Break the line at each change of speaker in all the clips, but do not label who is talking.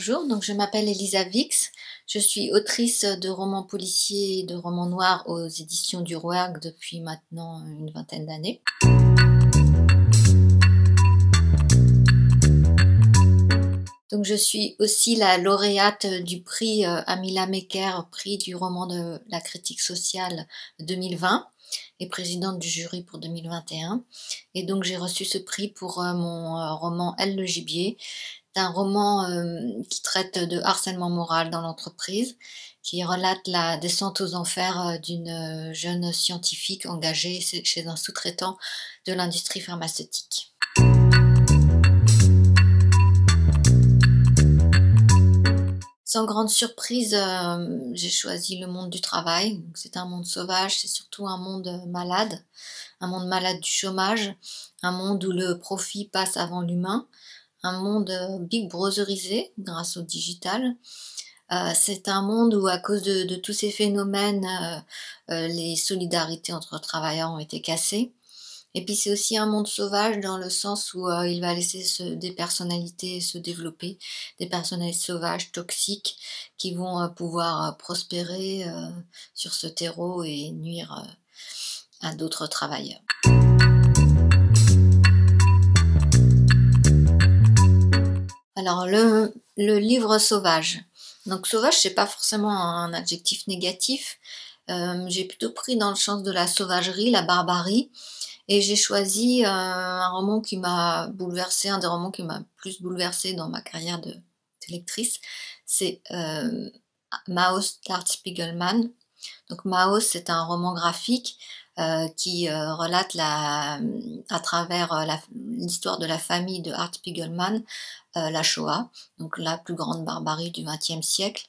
Bonjour, donc je m'appelle Elisa Vix, je suis autrice de romans policiers et de romans noirs aux éditions du Rouergue depuis maintenant une vingtaine d'années. Donc je suis aussi la lauréate du prix Amila Meker, prix du roman de la critique sociale 2020 et présidente du jury pour 2021. Et donc j'ai reçu ce prix pour mon roman Elle le gibier. C'est un roman qui traite de harcèlement moral dans l'entreprise, qui relate la descente aux enfers d'une jeune scientifique engagée chez un sous-traitant de l'industrie pharmaceutique. Sans grande surprise, j'ai choisi le monde du travail. C'est un monde sauvage, c'est surtout un monde malade du chômage, un monde où le profit passe avant l'humain, un monde big brotherisé grâce au digital. C'est un monde où, à cause de tous ces phénomènes, les solidarités entre travailleurs ont été cassées. Et puis c'est aussi un monde sauvage dans le sens où il va laisser des personnalités se développer, des personnalités sauvages, toxiques, qui vont pouvoir prospérer sur ce terreau et nuire à d'autres travailleurs. Alors le livre sauvage. Donc sauvage, c'est pas forcément un adjectif négatif. J'ai plutôt pris dans le sens de la sauvagerie, la barbarie. Et j'ai choisi un roman qui m'a bouleversée, un des romans qui m'a plus bouleversée dans ma carrière de lectrice. C'est Maus d'Art Spiegelman. Donc Maus, c'est un roman graphique qui relate à travers l'histoire de la famille de Art Spiegelman, la Shoah, donc la plus grande barbarie du XXe siècle.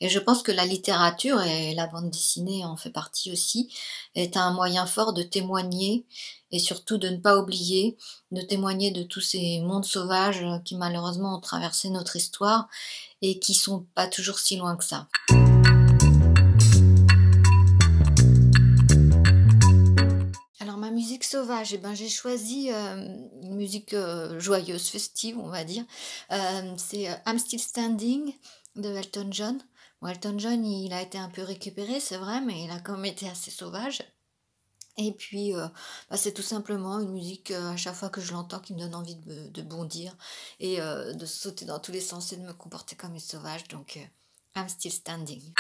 Et je pense que la littérature, et la bande dessinée en fait partie aussi, est un moyen fort de témoigner et surtout de ne pas oublier, de témoigner de tous ces mondes sauvages qui malheureusement ont traversé notre histoire et qui sont pas toujours si loin que ça. Alors ma musique sauvage, j'ai choisi une musique joyeuse, festive on va dire. C'est I'm Still Standing de Elton John. Bon, Elton John, il a été un peu récupéré, c'est vrai, mais il a quand même été assez sauvage. Et puis, c'est tout simplement une musique, à chaque fois que je l'entends, qui me donne envie de bondir et de sauter dans tous les sens et de me comporter comme une sauvage. Donc, I'm Still Standing.